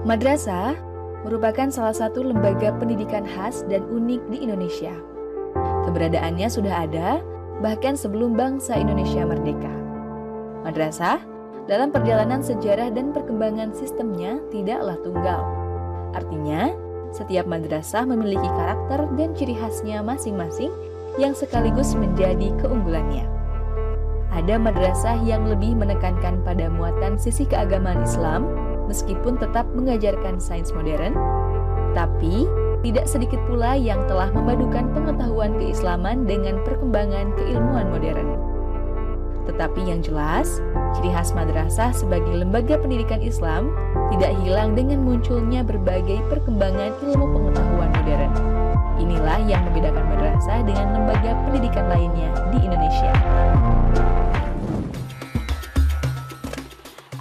Madrasah merupakan salah satu lembaga pendidikan khas dan unik di Indonesia. Keberadaannya sudah ada bahkan sebelum bangsa Indonesia merdeka. Madrasah dalam perjalanan sejarah dan perkembangan sistemnya tidaklah tunggal. Artinya, setiap madrasah memiliki karakter dan ciri khasnya masing-masing yang sekaligus menjadi keunggulannya. Ada madrasah yang lebih menekankan pada muatan sisi keagamaan Islam meskipun tetap mengajarkan sains modern, tapi tidak sedikit pula yang telah memadukan pengetahuan keislaman dengan perkembangan keilmuan modern. Tetapi yang jelas, ciri khas madrasah sebagai lembaga pendidikan Islam tidak hilang dengan munculnya berbagai perkembangan ilmu pengetahuan modern. Inilah yang membedakan madrasah dengan lembaga pendidikan lainnya di Indonesia.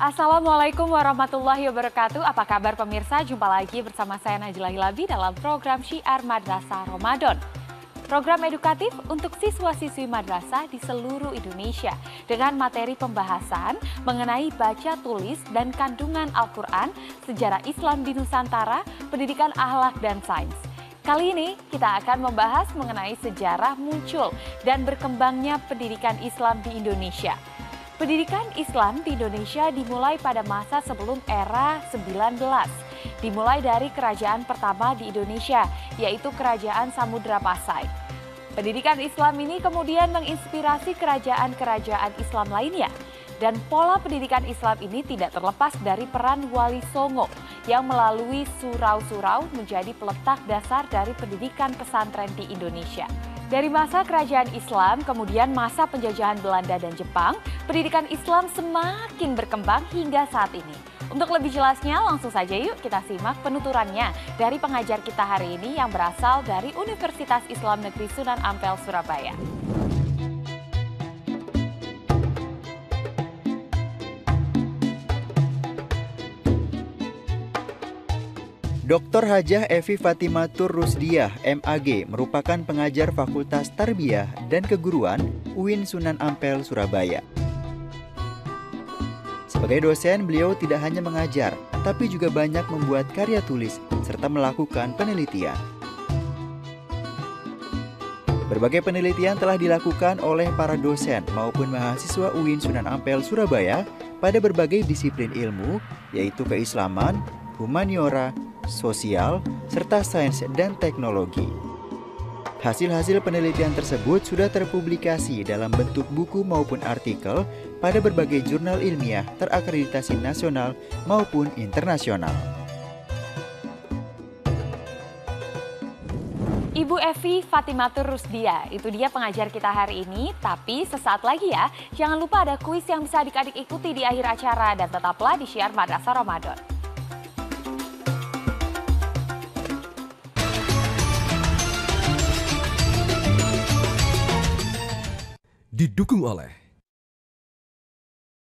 Assalamualaikum warahmatullahi wabarakatuh. Apa kabar pemirsa? Jumpa lagi bersama saya Najla Hilabi dalam program Syiar Madrasah Ramadan. Program edukatif untuk siswa-siswi madrasah di seluruh Indonesia dengan materi pembahasan mengenai baca tulis dan kandungan Al-Quran, sejarah Islam di Nusantara, pendidikan akhlak dan sains. Kali ini kita akan membahas mengenai sejarah muncul dan berkembangnya pendidikan Islam di Indonesia. Pendidikan Islam di Indonesia dimulai pada masa sebelum era 19. Dimulai dari kerajaan pertama di Indonesia, yaitu Kerajaan Samudra Pasai. Pendidikan Islam ini kemudian menginspirasi kerajaan-kerajaan Islam lainnya. Dan pola pendidikan Islam ini tidak terlepas dari peran Wali Songo yang melalui surau-surau menjadi peletak dasar dari pendidikan pesantren di Indonesia. Dari masa kerajaan Islam, kemudian masa penjajahan Belanda dan Jepang, pendidikan Islam semakin berkembang hingga saat ini. Untuk lebih jelasnya, langsung saja yuk kita simak penuturannya dari pengajar kita hari ini yang berasal dari Universitas Islam Negeri Sunan Ampel, Surabaya. Dr. Hajah Evi Fatimatur Rusdiah, MAG, merupakan pengajar Fakultas Tarbiyah dan Keguruan UIN Sunan Ampel, Surabaya. Sebagai dosen, beliau tidak hanya mengajar, tapi juga banyak membuat karya tulis serta melakukan penelitian. Berbagai penelitian telah dilakukan oleh para dosen maupun mahasiswa UIN Sunan Ampel, Surabaya pada berbagai disiplin ilmu, yaitu keislaman, humaniora, sosial, serta sains dan teknologi. Hasil-hasil penelitian tersebut sudah terpublikasi dalam bentuk buku maupun artikel pada berbagai jurnal ilmiah terakreditasi nasional maupun internasional. Ibu Evi Fatimatur Rusdiah, itu dia pengajar kita hari ini. Tapi sesaat lagi ya, jangan lupa ada kuis yang bisa adik-adik ikuti di akhir acara. Dan tetaplah di Syiar Madrasah Ramadan. Didukung oleh